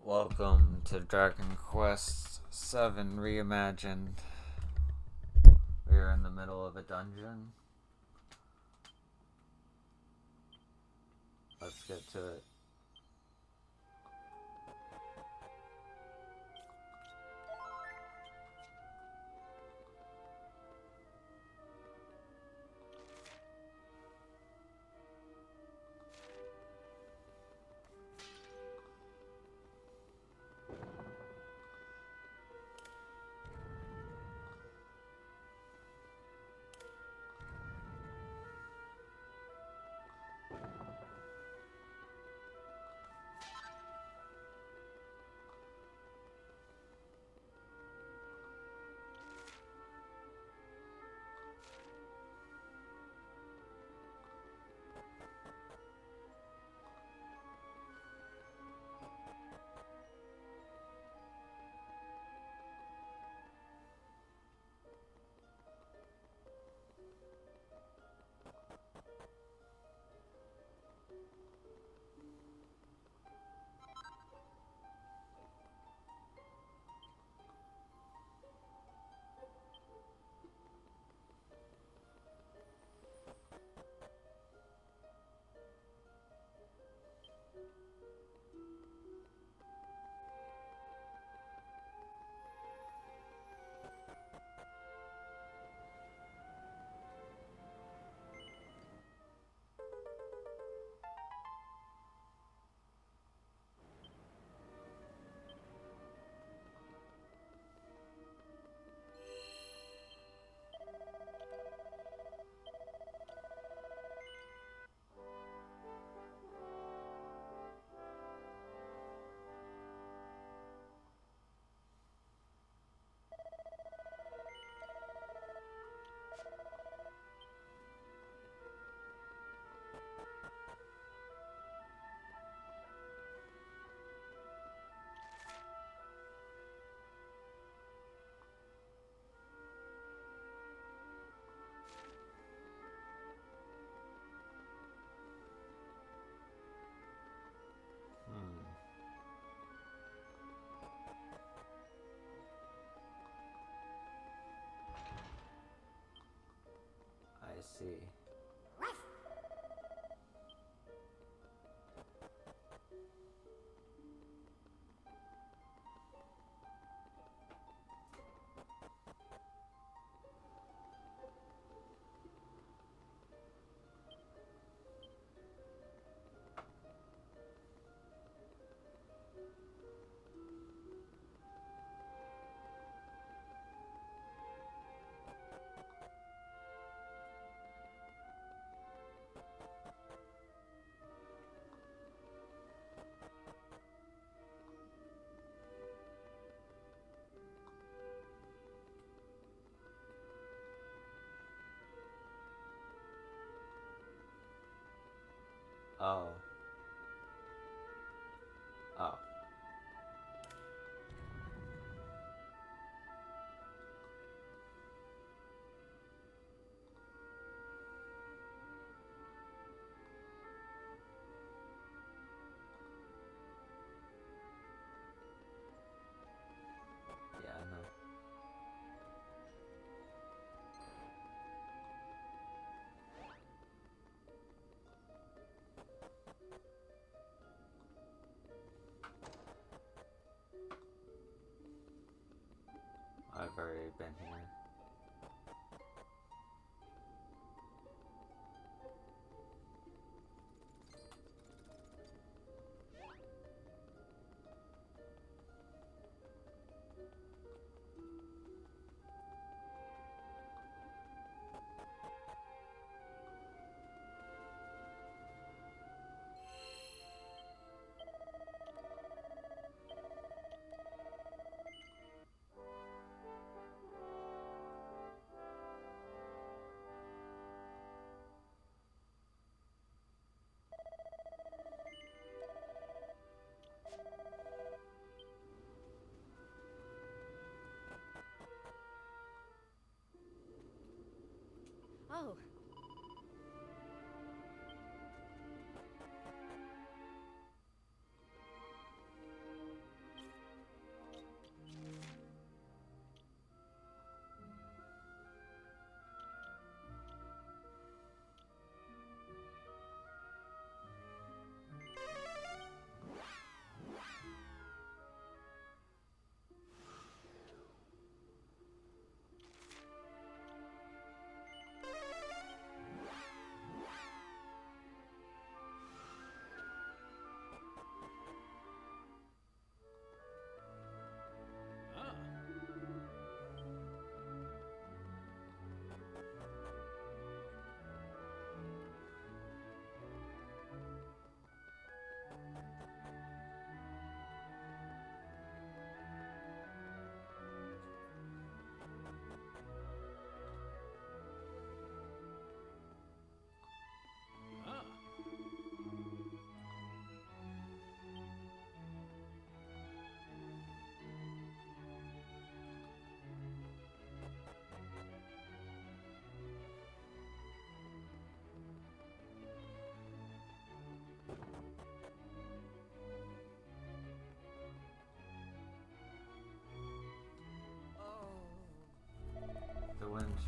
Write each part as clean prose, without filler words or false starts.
Welcome to Dragon Quest VII Reimagined. We are in the middle of a dungeon. Let's get to it. I see. Oh. Oh. Yeah, no. I've already been here.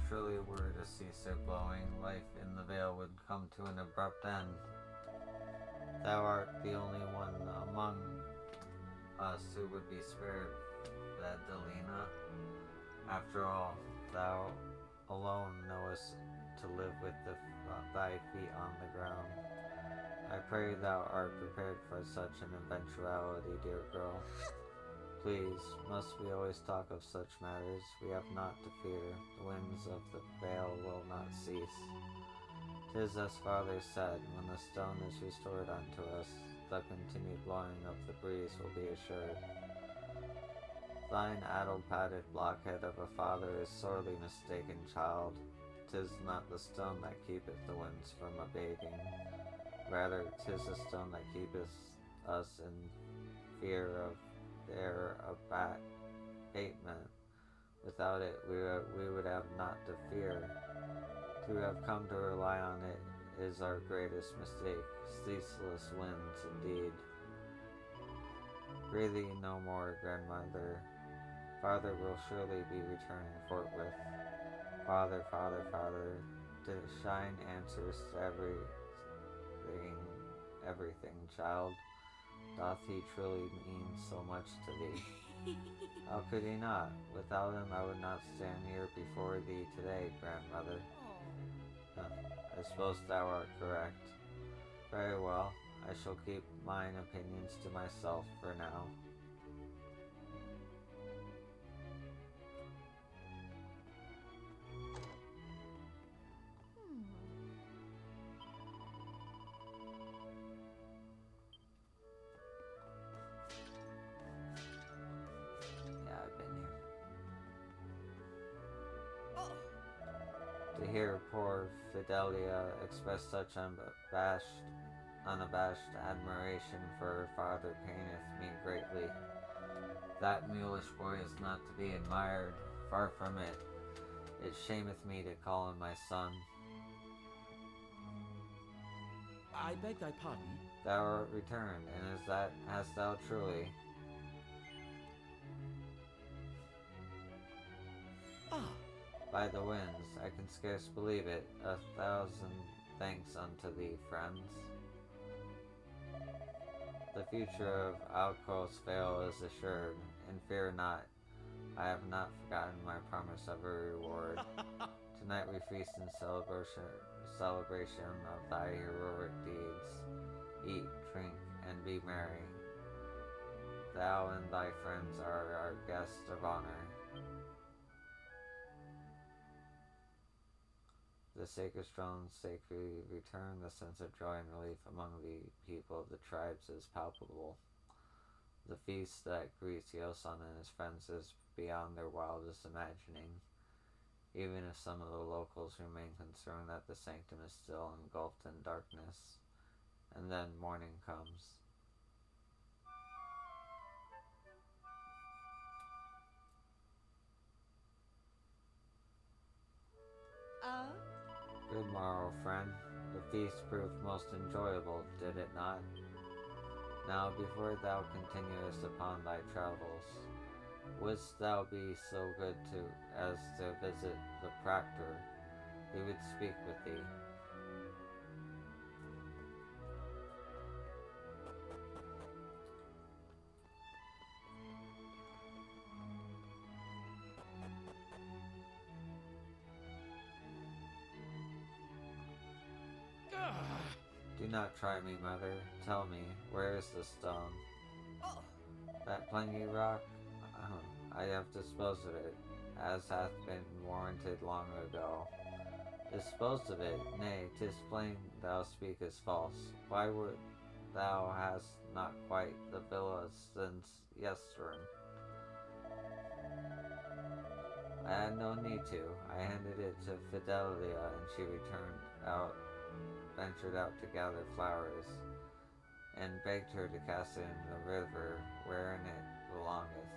truly were to cease their blowing, life in the vale would come to an abrupt end. Thou art the only one among us who would be spared, said Delina. After all, thou alone knowest to live with thy feet on the ground. I pray thou art prepared for such an eventuality, dear girl. Please, must we always talk of such matters? We have not to fear. The winds of the vale will not cease. 'Tis as father said, when the stone is restored unto us, the continued blowing of the breeze will be assured. Thine addle-pated blockhead of a father is sorely mistaken, child. 'Tis not the stone that keepeth the winds from abating. Rather, 'tis the stone that keepeth us in fear of their abatement. Without it, we would have not to fear. To have come to rely on it is our greatest mistake. Ceaseless winds, indeed. Breathe no more, grandmother. Father will surely be returning forthwith. Father, father, father, to shine answers to everything, child. Doth he truly mean so much to thee? How could he not? Without him I would not stand here before thee today, grandmother. I suppose thou art correct. Very well, I shall keep mine opinions to myself for now. Yeah, I've been here. To hear poor Fidelia express such unabashed admiration for her father paineth me greatly. That mulish boy is not to be admired. Far from it. It shameth me to call him my son. I beg thy pardon? Thou art returned, and hast thou truly? Ah. By the winds, I can scarce believe it. 1,000 thanks unto thee, friends. The future of Alcos Vale is assured, and fear not. I have not forgotten my promise of a reward. Tonight we feast in celebration of thy heroic deeds. Eat, drink, and be merry. Thou and thy friends are our guests of honor. The sacred stones sacredly return. The sense of joy and relief among the people of the tribes is palpable. The feast that greets Yosan and his friends is beyond their wildest imagining, even if some of the locals remain concerned that the sanctum is still engulfed in darkness. And then morning comes. Good morrow, friend. The feast proved most enjoyable, did it not? Now, before thou continuest upon thy travels, wouldst thou be so good as to visit the proctor? He would speak with thee. Do not try me, mother. Tell me, where is the stone? That planky rock? I have disposed of it, as hath been warranted long ago. Disposed of it? Nay, 'tis plain thou speakest false. Why would thou hast not quite the villa since yesterday? I had no need to. I handed it to Fidelia, and she ventured out to gather flowers, and begged her to cast it into the river wherein it belongeth.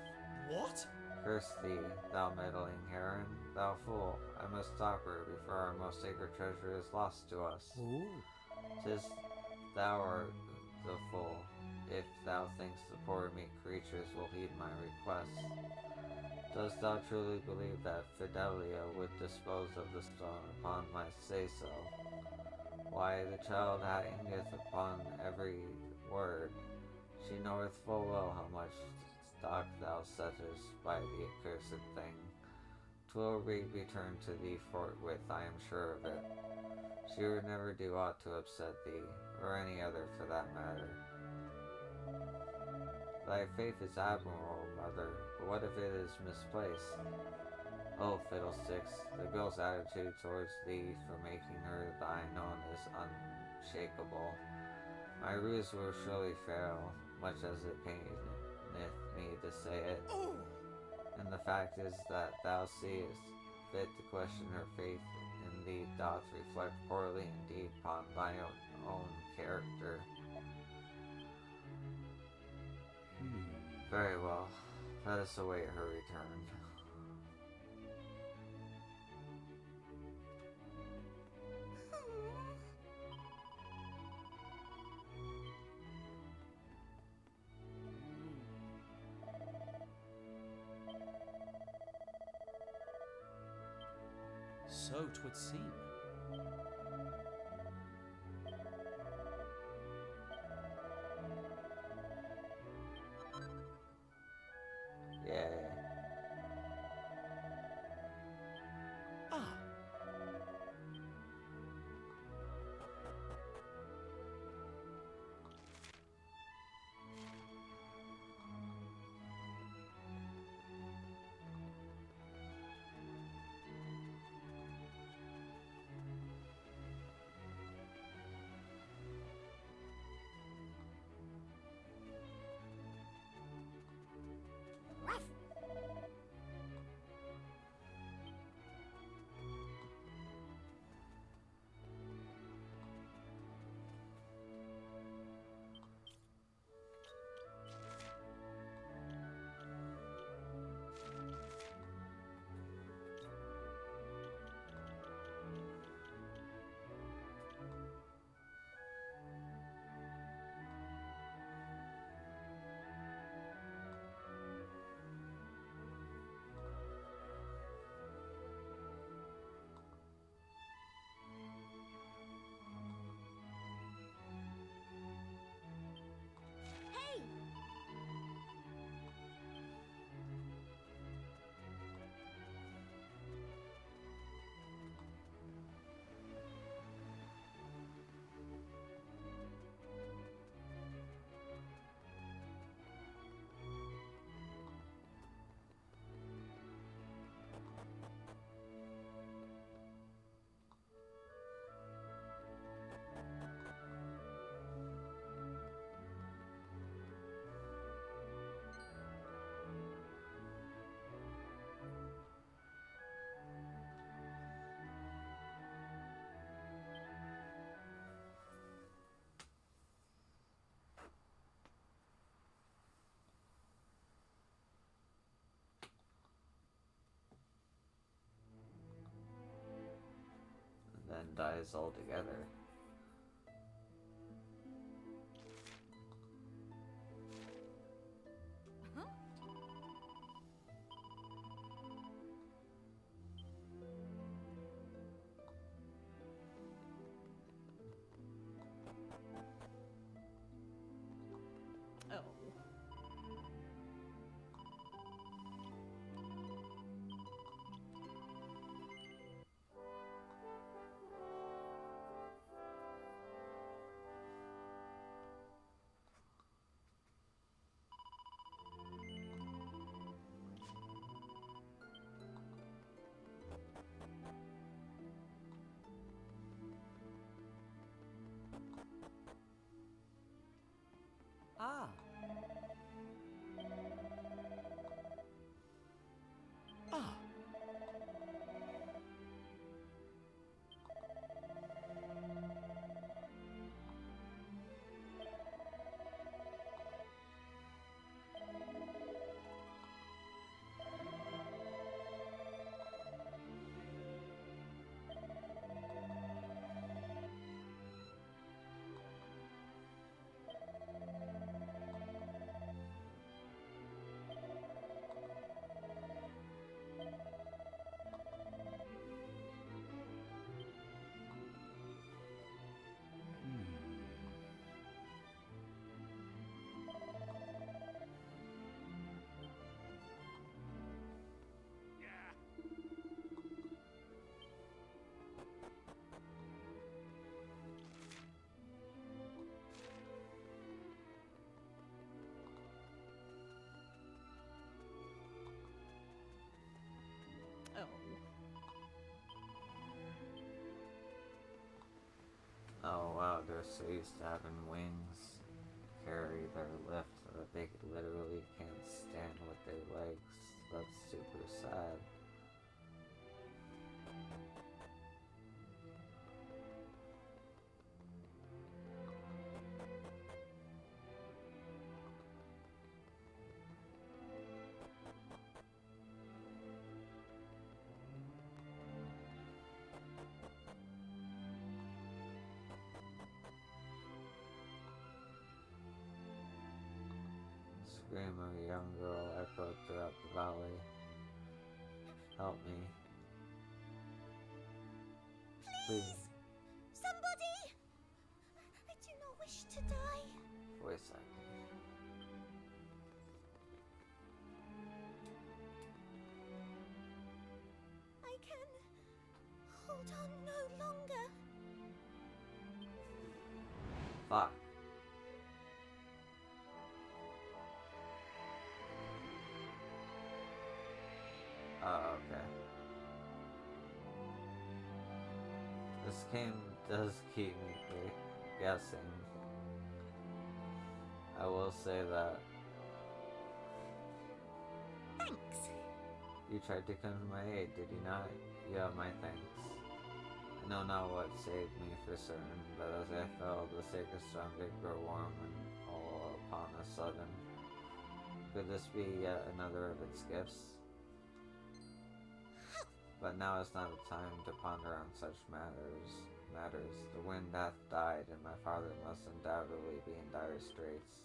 What? Curse thee, thou meddling heron, thou fool! I must stop her before our most sacred treasure is lost to us. Ooh. 'Tis thou art the fool, if thou thinkst the poor meek creatures will heed my request. Dost thou truly believe that Fidelia would dispose of the stone upon my say-so? Why, the child hangeth upon every word. She knoweth full well how much stock thou settest by the accursed thing. 'Twill be returned to thee forthwith, I am sure of it. She would never do aught to upset thee, or any other for that matter. Thy faith is admirable, mother, but what if it is misplaced? Oh, fiddlesticks, the girl's attitude towards thee for making her thine own is unshakable. My ruse will surely fail, much as it paineth me to say it. And the fact is that thou seest fit to question her faith in thee doth reflect poorly indeed upon thy own character. Very well, let us await her return. So 'twould seem. Yay. Ah. Then dies altogether. Oh. they're so used to having wings carry their lift that they literally can't stand with their legs. That's super sad. Scream of a young girl echoed throughout the valley. Help me. Please. Somebody! I do not wish to die. Voice acting. I can hold on no longer. Fuck. Oh, okay. This game does keep me guessing. I will say that. Thanks. You tried to come to my aid, did you not? You have my thanks. I know not what saved me for certain, but as I fell, the sacred stone did grow warm and all upon a sudden. Could this be yet another of its gifts? But now is not a time to ponder on such matters. The wind hath died, and my father must undoubtedly be in dire straits.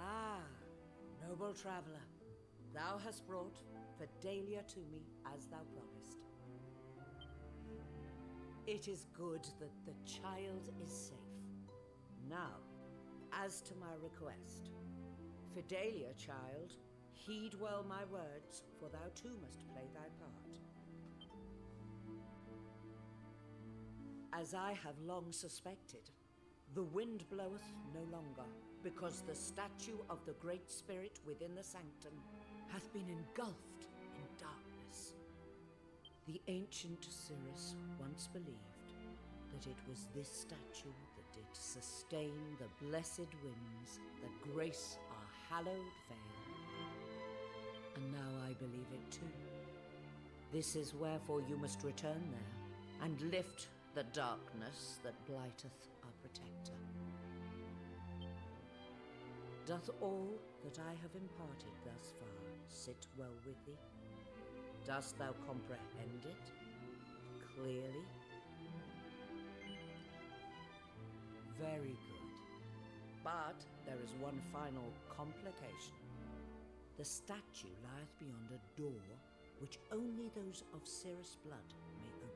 Ah, noble traveler, thou hast brought Fidelia to me as thou promised. It is good that the child is safe. Now, as to my request, Fidelia, child, heed well my words, for thou too must play thy part. As I have long suspected, the wind bloweth no longer, because the statue of the Great Spirit within the sanctum hath been engulfed in darkness. The ancient Cirrus once believed that it was this statue that did sustain the blessed winds that grace our hallowed vale. And now I believe it too. This is wherefore you must return there, and lift the darkness that blighteth our protector. Doth all that I have imparted thus far sit well with thee? Dost thou comprehend it clearly? Very good. But there is one final complication. The statue lieth beyond a door which only those of Cirrus blood may open.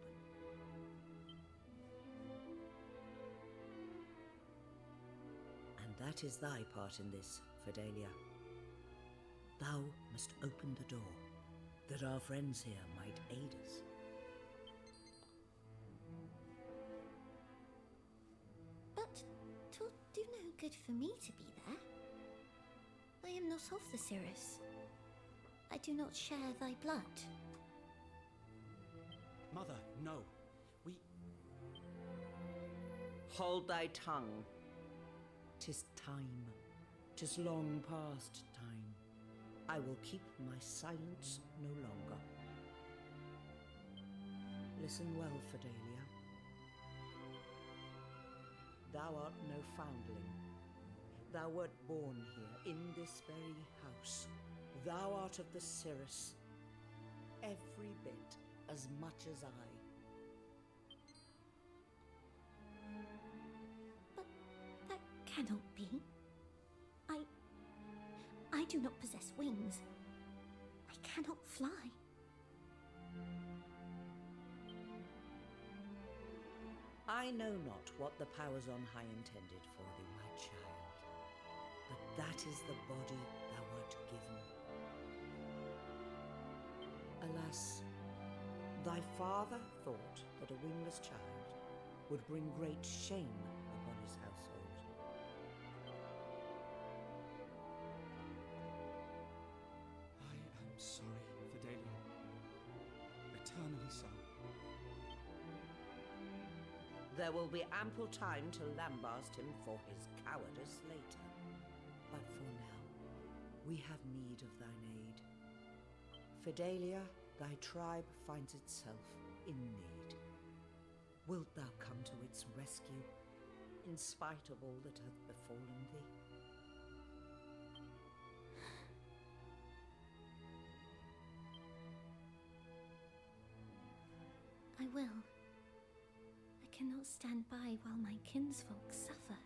And that is thy part in this, Fidelia. Thou must open the door, that our friends here might aid us. But 'twill do no good for me to be there. I am not of the Cirrus. I do not share thy blood. mother, no. We... Hold thy tongue. 'Tis time. 'Tis long past time. I will keep my silence no longer. Listen well, Fidelia. Thou art no foundling. Thou wert born here, in this very house. Thou art of the Cirrus, every bit as much as I. But that cannot be. I do not possess wings. I cannot fly. I know not what the powers on high intended for thee, my child, but that is the body thou wert given. Alas, thy father thought that a wingless child would bring great shame upon his household. I am sorry, Fidelia. Eternally so. There will be ample time to lambast him for his cowardice later. But for now, we have need of thine aid. Fidelia, thy tribe finds itself in need. Wilt thou come to its rescue, in spite of all that hath befallen thee? I will. I cannot stand by while my kinsfolk suffer.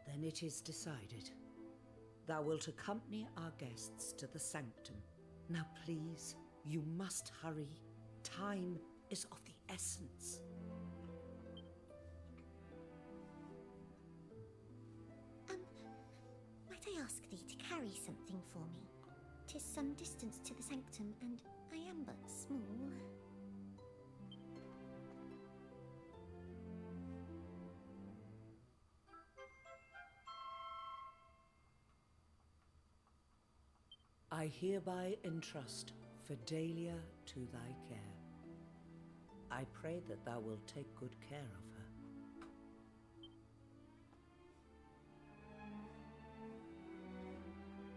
Then it is decided. Thou wilt accompany our guests to the sanctum. Now please, you must hurry. Time is of the essence. Might I ask thee to carry something for me? 'Tis some distance to the sanctum, and I am but small. I hereby entrust Fidelia to thy care. I pray that thou wilt take good care of her.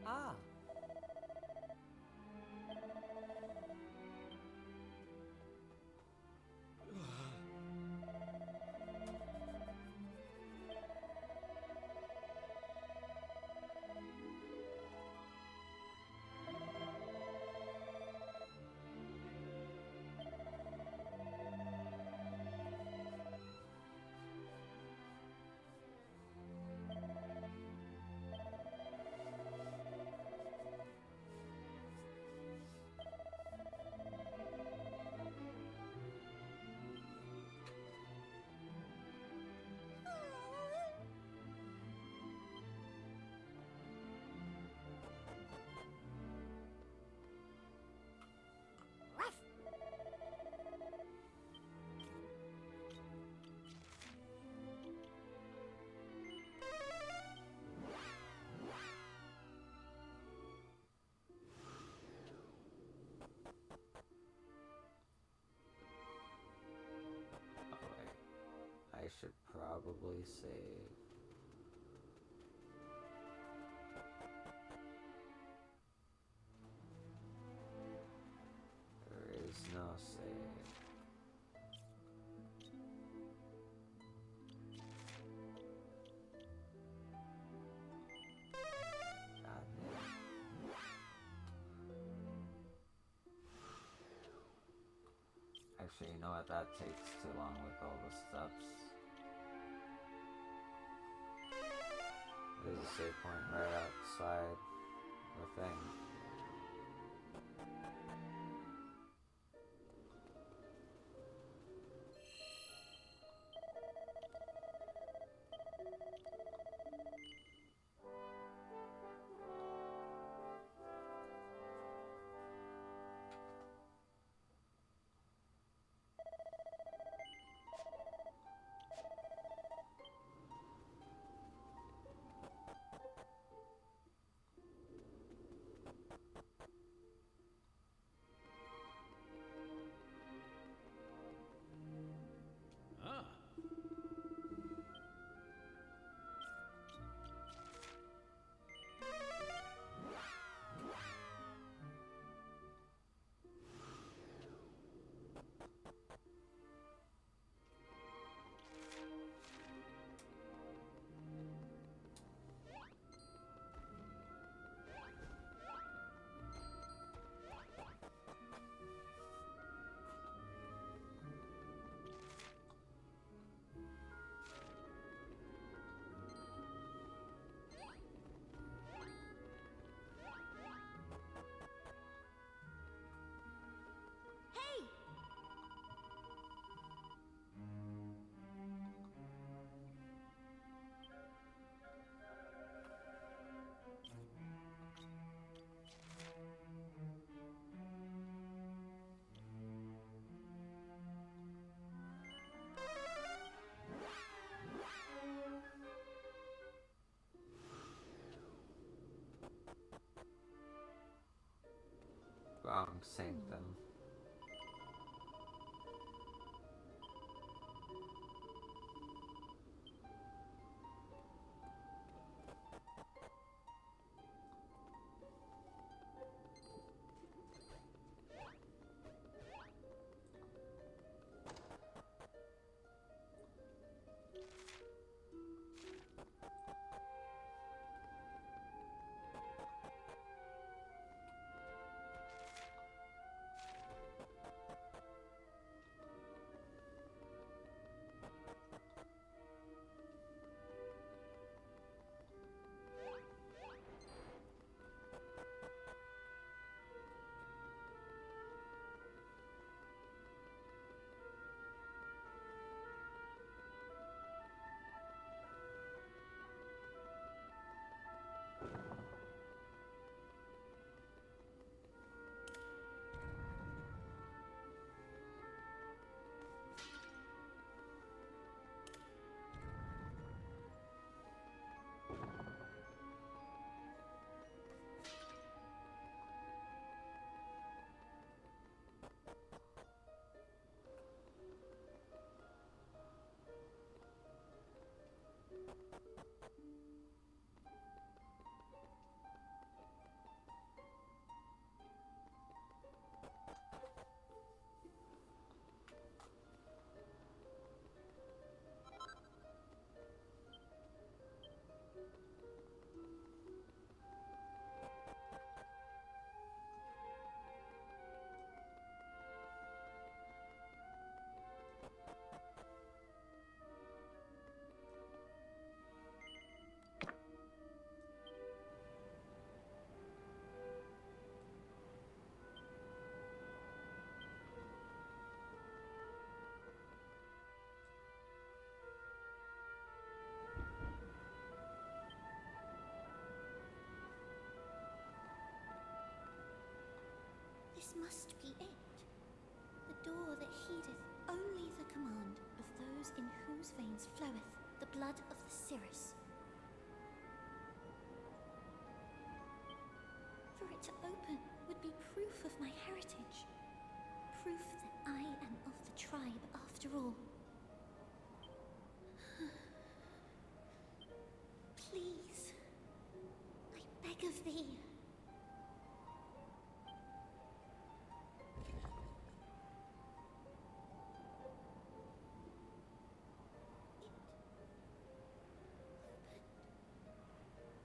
Ah! I should probably save. There is no save. God damn. Actually, you know what? That takes too long with all the steps. There's a save point right outside the thing. strong sanctum. This must be it. The door that heedeth only the command of those in whose veins floweth the blood of the Cirrus. For it to open would be proof of my heritage. Proof that I am of the tribe after all. Please, I beg of thee.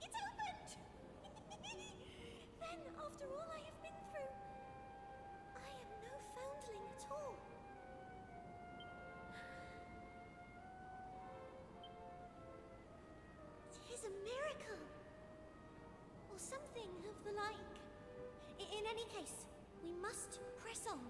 It opened! Then, after all I have been through, I am no foundling at all. It is a miracle! Or something of the like. In any case, we must press on.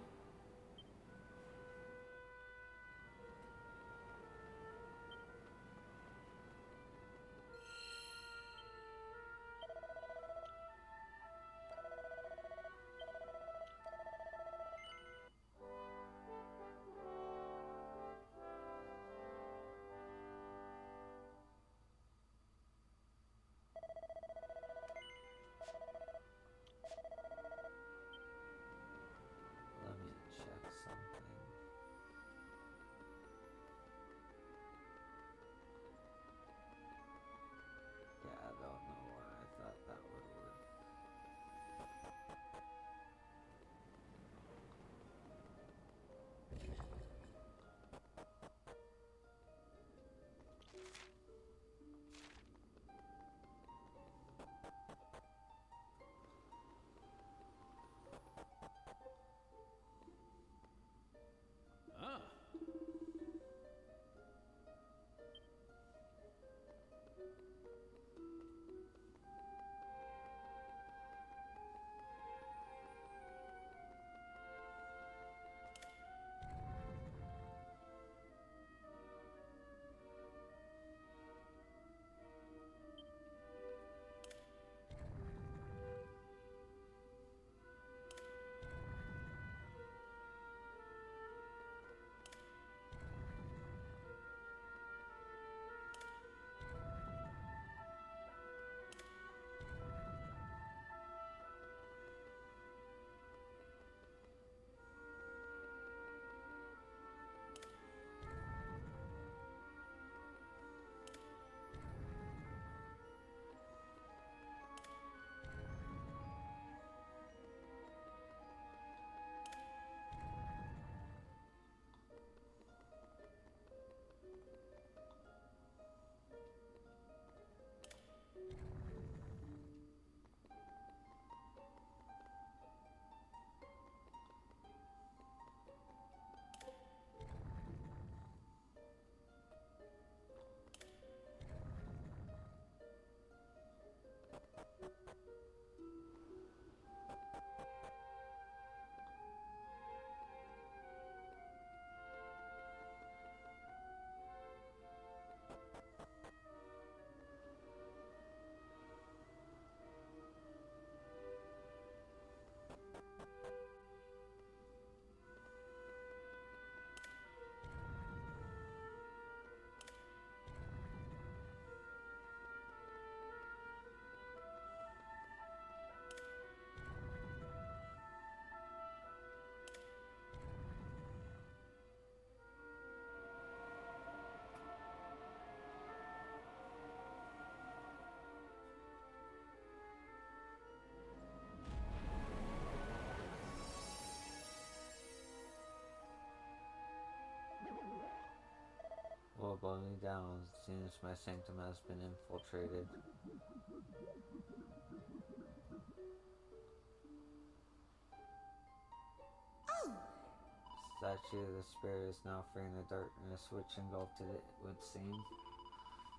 Let me will blow me down. It seems my sanctum has been infiltrated. Oh! Statue of the spirit is now free in the darkness which engulfed it, would seem.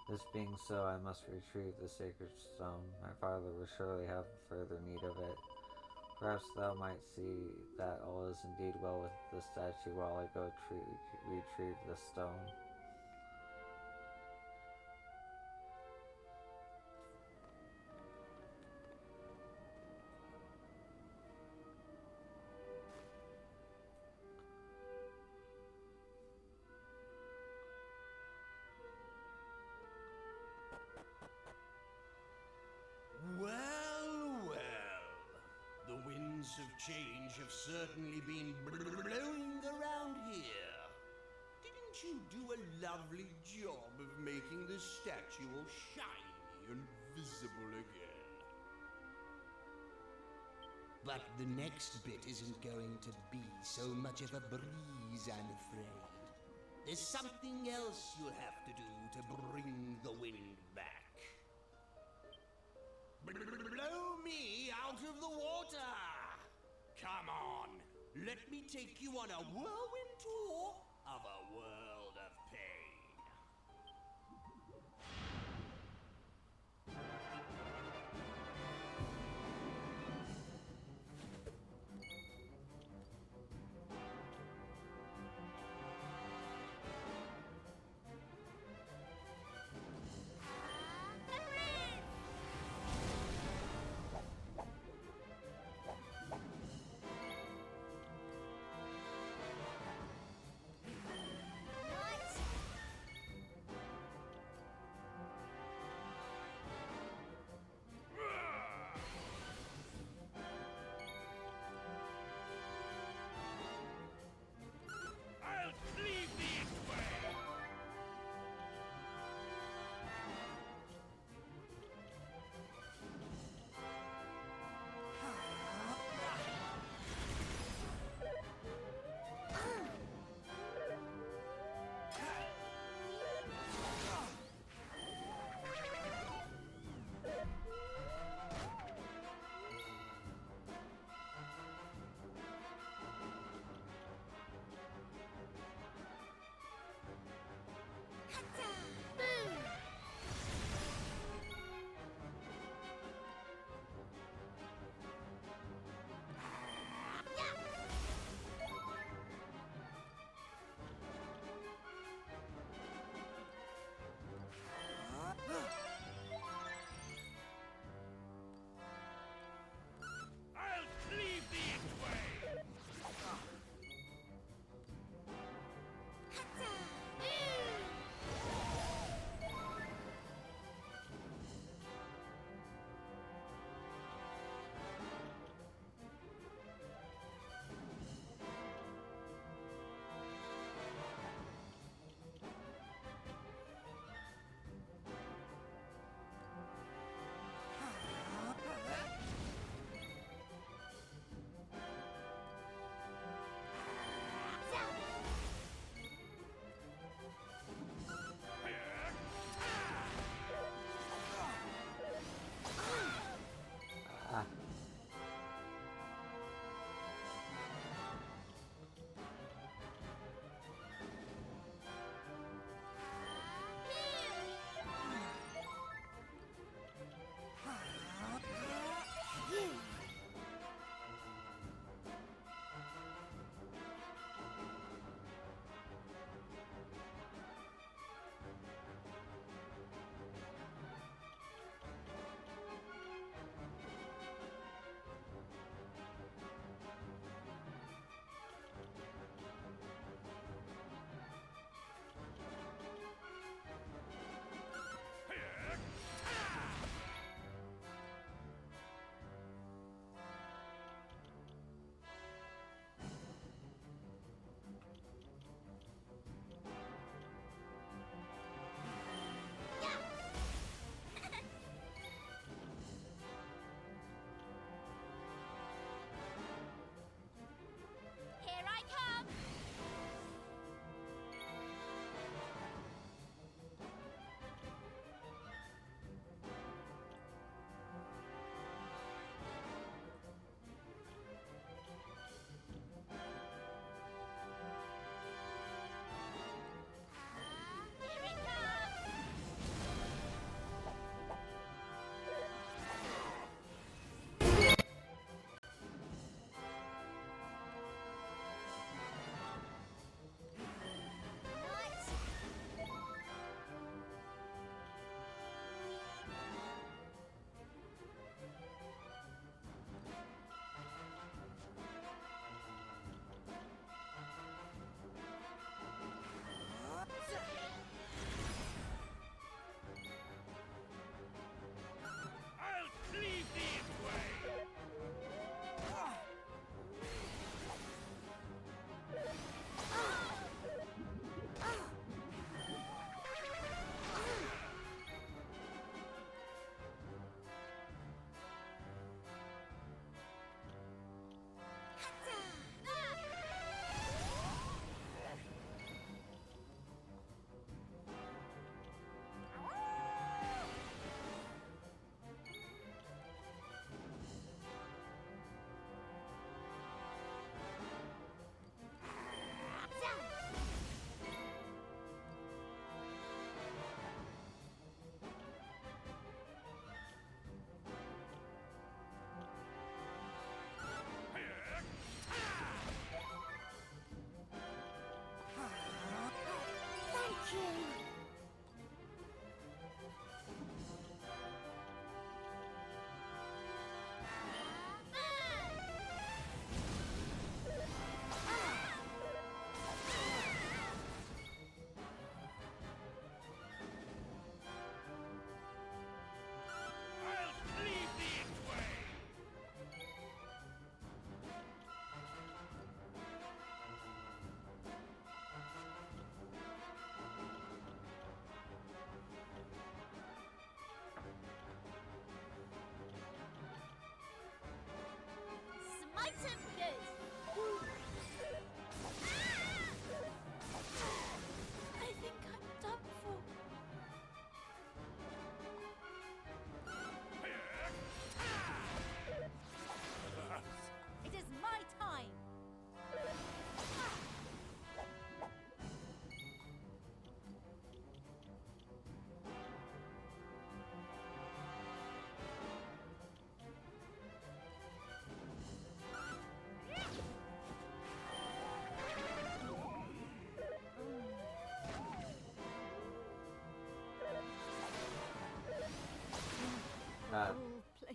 This being so, I must retrieve the sacred stone. My father will surely have further need of it. Perhaps thou might see that all is indeed well with the statue while I go retrieve the stone. Well, well. The winds of change have certainly been blowing around here. Didn't you do a lovely job of making the statue all shiny and visible again? But the next bit isn't going to be so much of a breeze, I'm afraid. There's something else you'll have to do to bring the wind back. Blow me out of the water! Come on, let me take you on a whirlwind tour of a world of pain.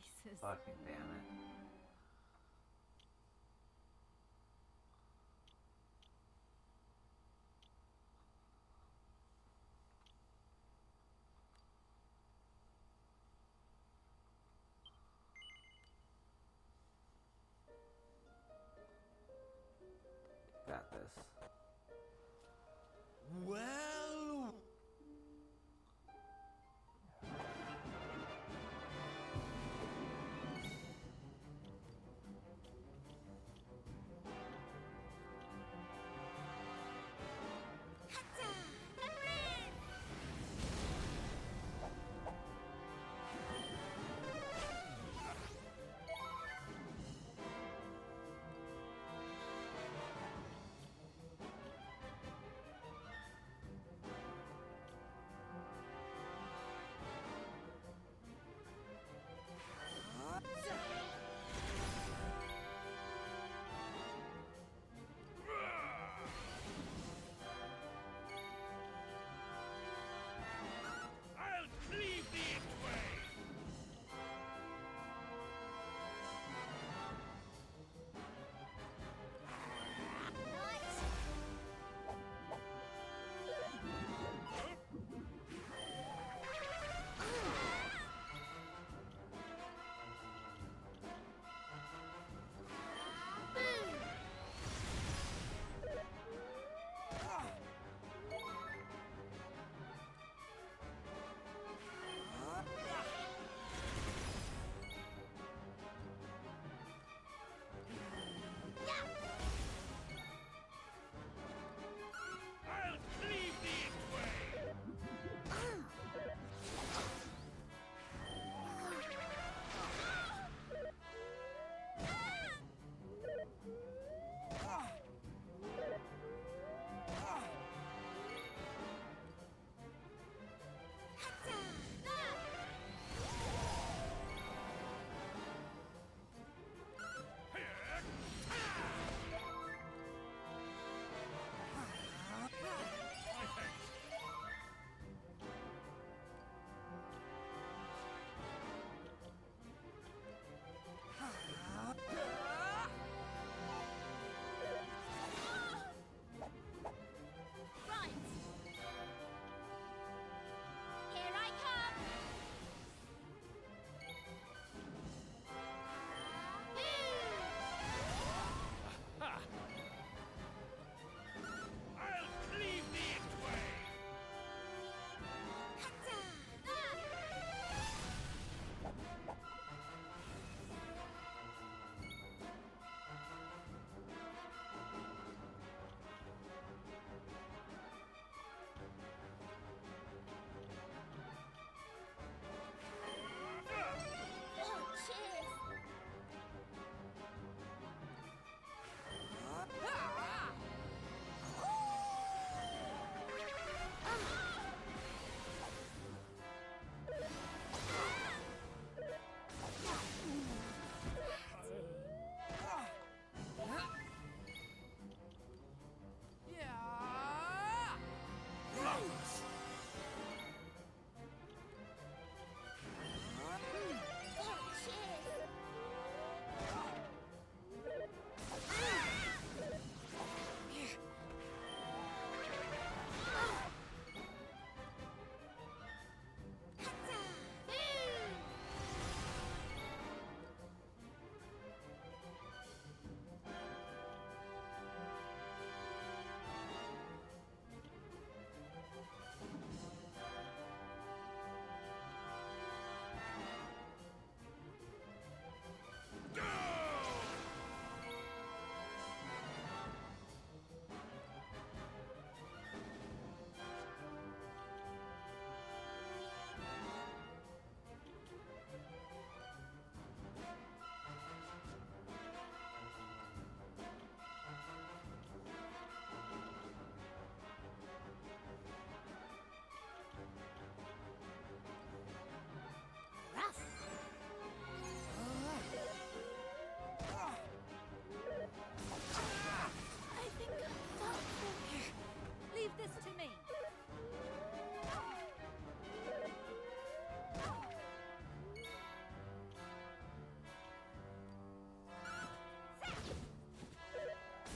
choices. Fucking damn it. Got this. Well,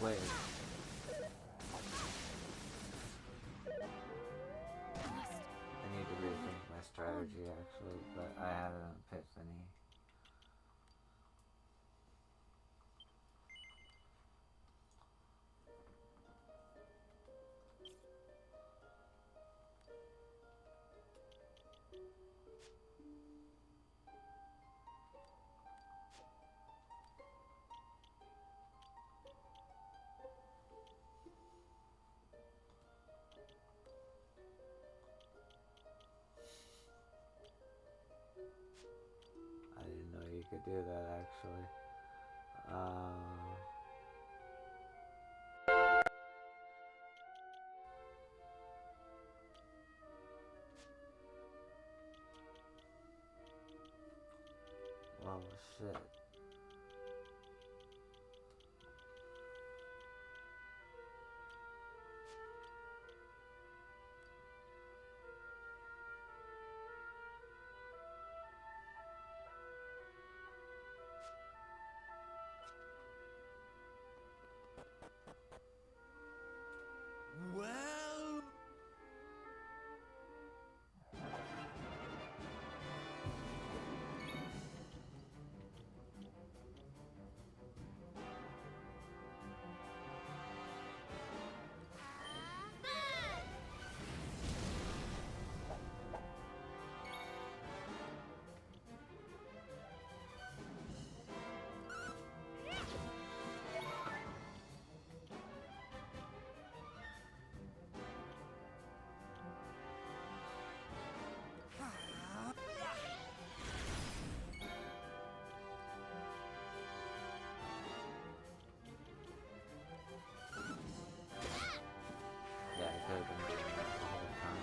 Wait. I need to rethink my strategy actually, but I had an epiphany. I didn't know you could do that actually. Well, shit. Well, Yeah, I could have been doing that the whole time.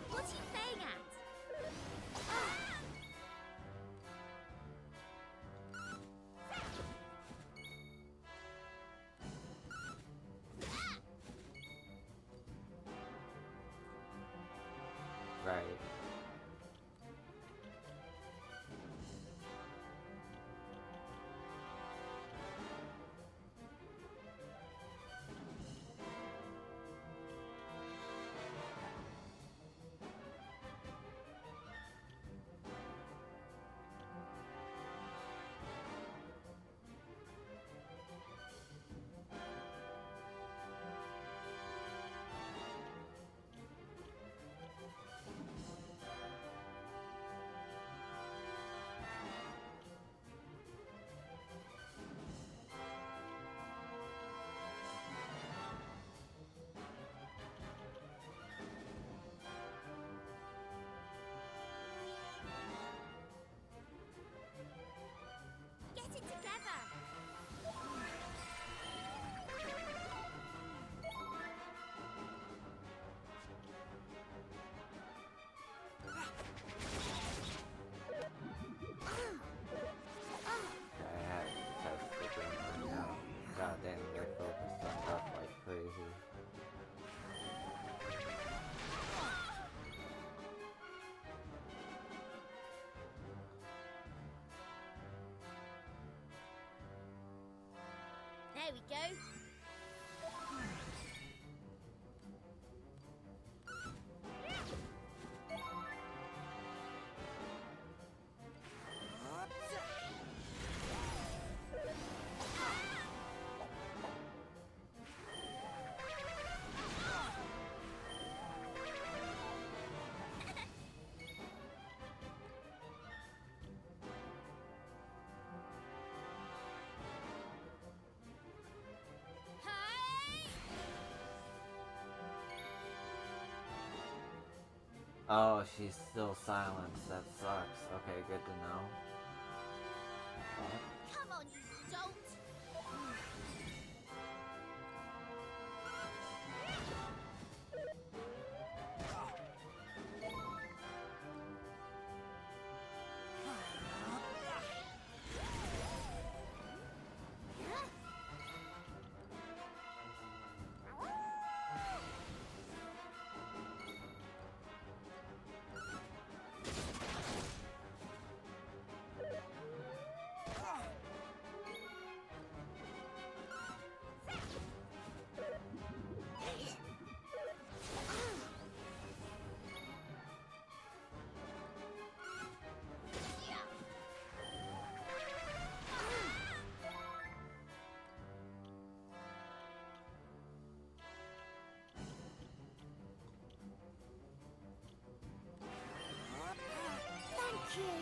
What are you playing at? Right. Get it together! I had to test the game right now. God damn, they're focused on stuff like crazy. There we go. Oh, she's still silenced. That sucks. Okay, good to know. Come on, you dolt! Thank you!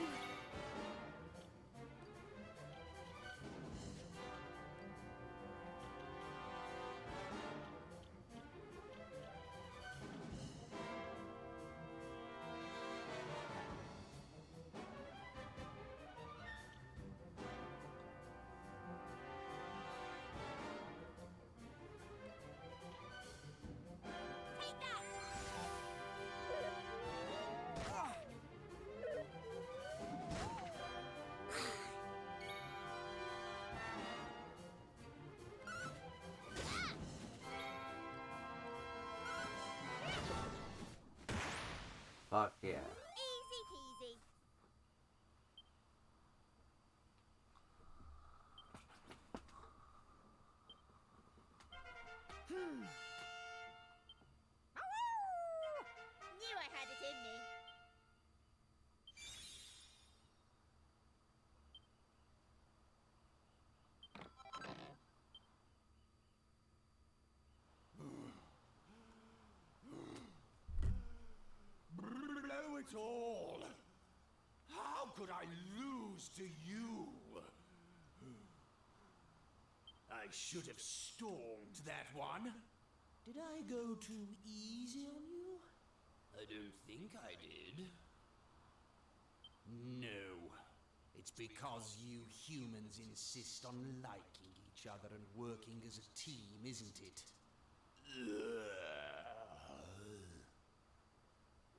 Fuck yeah. Easy peasy. Knew I had it in me. Blow it all! How could I lose to you? I should have stormed that one. Did I go too easy on you? I don't think I did. No. It's because you humans insist on liking each other and working as a team, isn't it?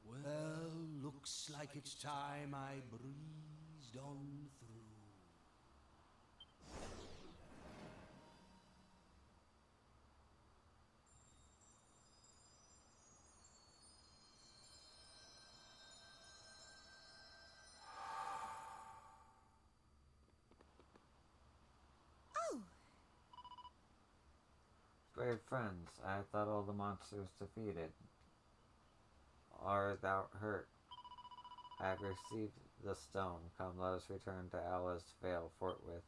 Well, looks like it's time I breezed on through. Oh, Brave friends, I thought all the monsters defeated. Are thou hurt? I have received the stone. Come, let us return to Allah's Vale forthwith.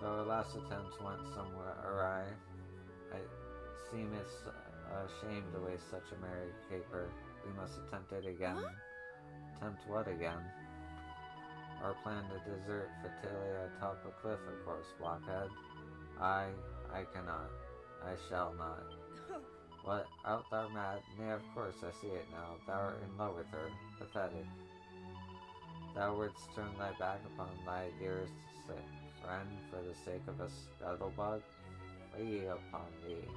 Though our last attempts went somewhere awry, I seem ashamed to waste such a merry caper. We must attempt it again. Huh? Attempt what again? Our plan to desert Fatilia atop a cliff, of course, blockhead. I cannot. I shall not. What? Art thou mad? Nay, of course, I see it now. Thou art in love with her. Pathetic. Thou wouldst turn thy back upon thy dearest friend for the sake of a scuttlebug? Flee upon thee.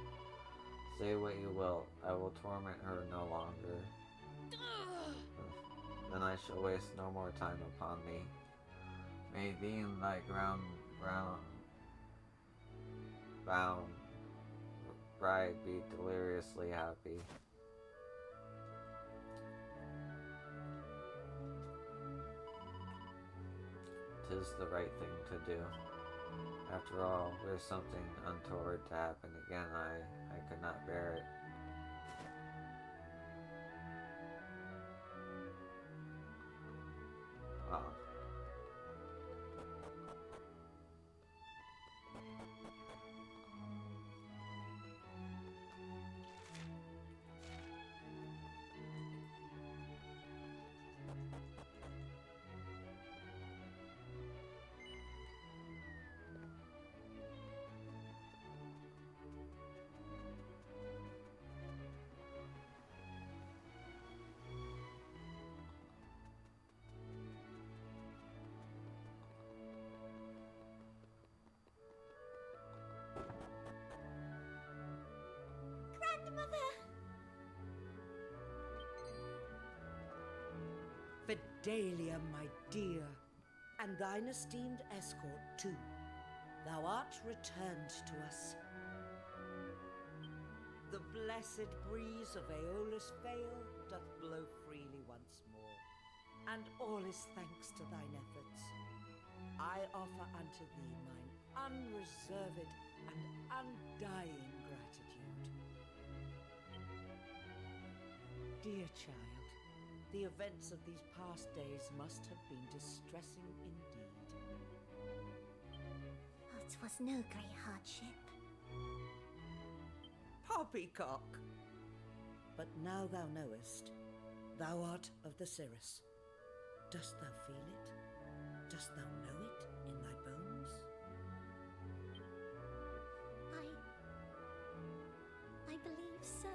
Say what you will, I will torment her no longer. Then I shall waste no more time upon thee. May thee and thy bound bride be deliriously happy. Tis the right thing to do. After all, were something untoward to happen again, I could not bear it. Wow. Fidelia, my dear, and thine esteemed escort too. Thou art returned to us. The blessed breeze of Aeolus Vale doth blow freely once more, and all is thanks to thine efforts. I offer unto thee mine unreserved and undying gratitude. Dear child, the events of these past days must have been distressing indeed. Oh, 'twas no great hardship. Poppycock! But now thou knowest, thou art of the Cirrus. Dost thou feel it? Dost thou know it in thy bones? I believe so.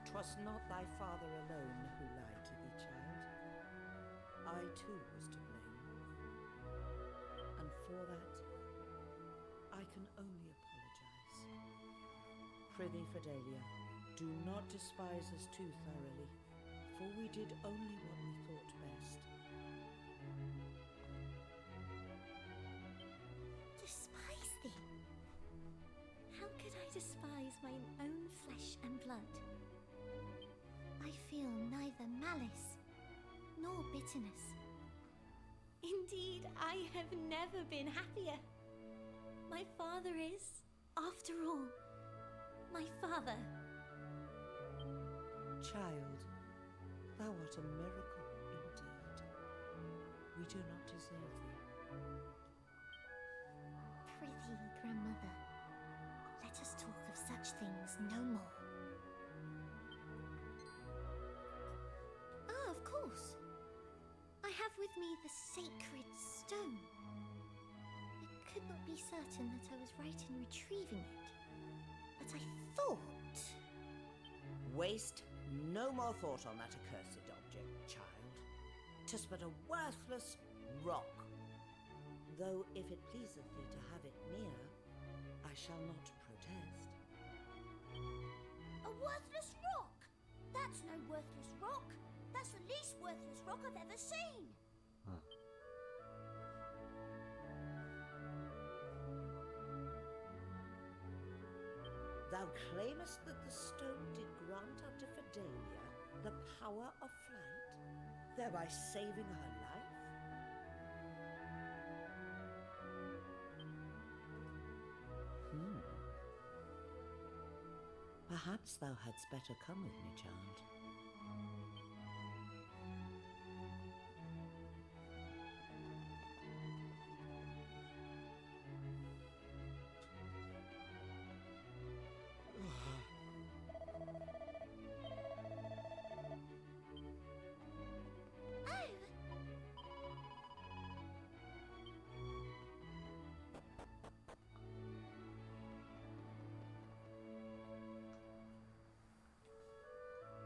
'Twas not thy father alone who lied to thee, child. I too was to blame. And for that, I can only apologize. Prithee, Fidelia, do not despise us too thoroughly, for we did only what we thought best. Despise thee? How could I despise mine own flesh and blood? I feel neither malice nor bitterness. Indeed, I have never been happier. My father is, after all, my father. Child, thou art a miracle indeed. We do not deserve thee. Prithee, grandmother, let us talk of such things no more. Ah, of course. I have with me the sacred stone. I could not be certain that I was right in retrieving it, but I thought... Waste no more thought on that accursed object, child. 'Tis but a worthless rock. Though if it pleaseth thee to have it near, I shall not protest. A worthless rock? That's no worthless rock. That's the least worthless rock I've ever seen. Thou claimest that the stone did grant unto Fidelia the power of flight, thereby saving her life? Perhaps thou hadst better come with me, child.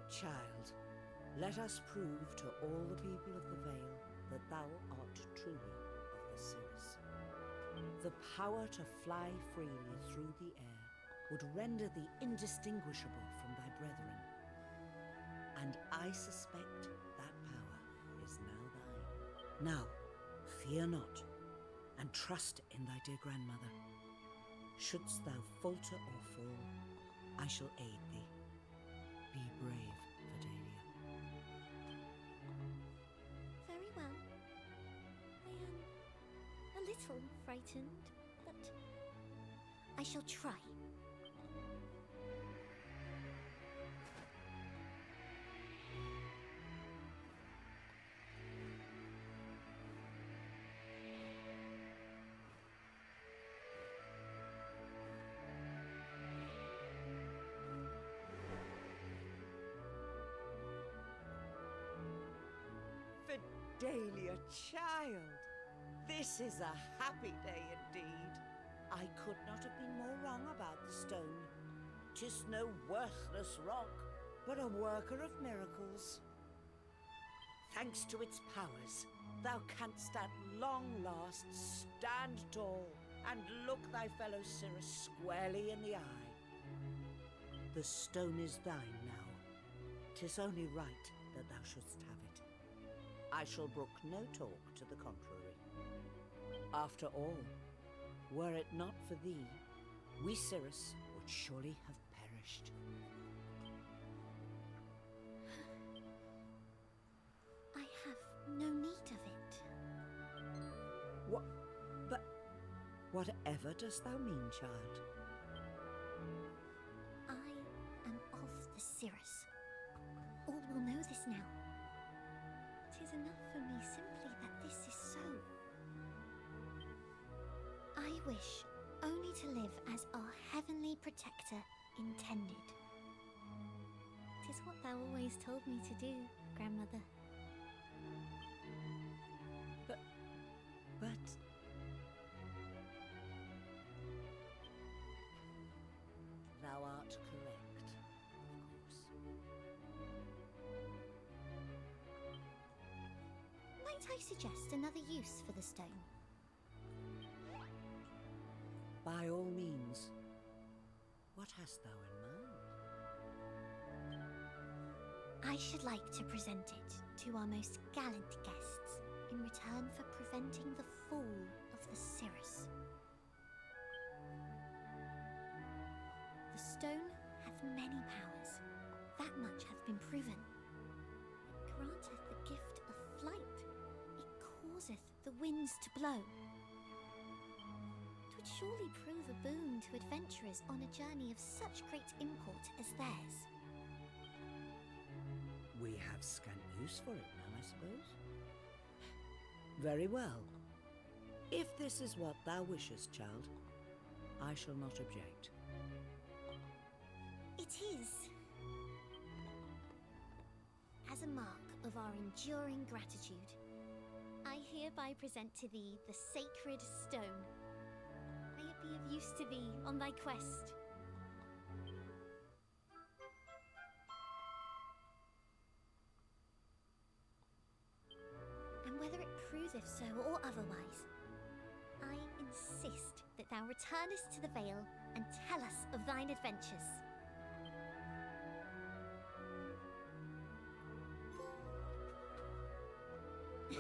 Child, let us prove to all the people of the Vale that thou art truly of the Cirrus. The power to fly freely through the air would render thee indistinguishable from thy brethren. And I suspect that power is now thine. Now, fear not, and trust in thy dear grandmother. Shouldst thou falter or fall, I shall aid thee. Be brave, Fidelia. Very well. I am a little frightened, but I shall try. Fidelia, child, this is a happy day indeed. I could not have been more wrong about the stone. 'Tis no worthless rock, but a worker of miracles. Thanks to its powers, thou canst at long last stand tall and look thy fellow Cirrus squarely in the eye. The stone is thine now. 'Tis only right that thou shouldst have it. I shall brook no talk to the contrary. After all, were it not for thee, we Cirrus would surely have perished. I have no need of it. But whatever dost thou mean, child? I am of the Cirrus. All will know this now. 'Tis enough for me simply that this is so. I wish only to live as our heavenly protector intended. 'Tis what thou always told me to do, grandmother. But thou art correct, of course. Might I suggest another use for the stone? By all means. What hast thou in mind? I should like to present it to our most gallant guests in return for preventing the fall of the Cirrus. The stone hath many powers, that much hath been proven. It granteth the gift of flight, it causeth the winds to blow. It would surely prove a boon to adventurers on a journey of such great import as theirs. We have scant use for it now, I suppose. Very well. If this is what thou wishest, child, I shall not object. It is. As a mark of our enduring gratitude, I hereby present to thee the sacred stone. May it be of use to thee on thy quest. And whether it proveth so or otherwise, I insist that thou returnest to the Vale and tell us of thine adventures. Yeah.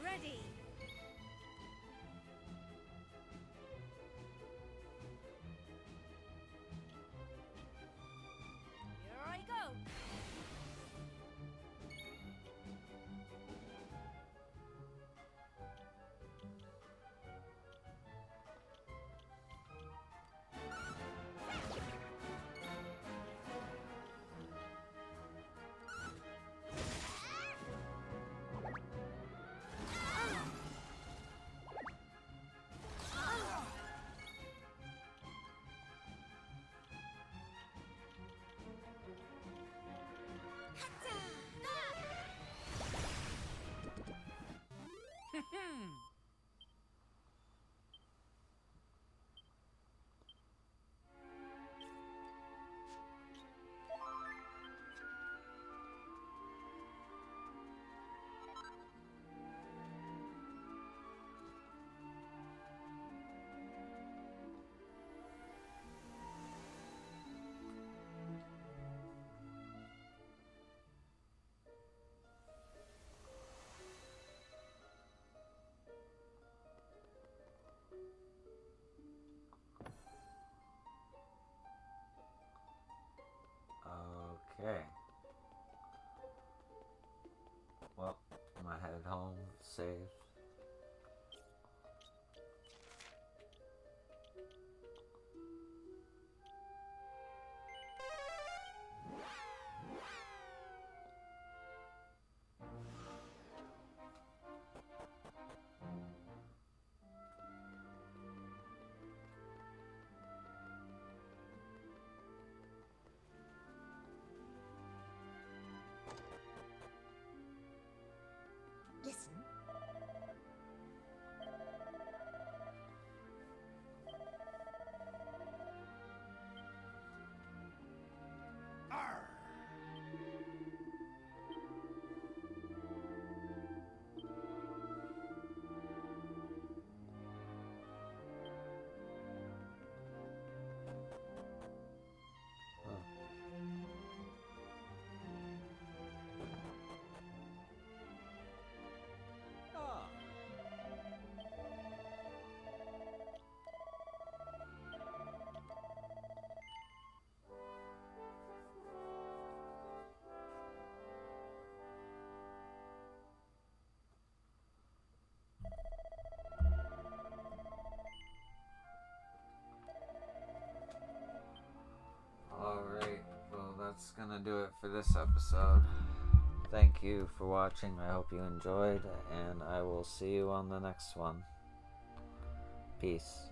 Ready! Here I go! save. Listen. Arr! Ah. Alright, well that's gonna do it for this episode. Thank you for watching, I hope you enjoyed, and I will see you on the next one. Peace.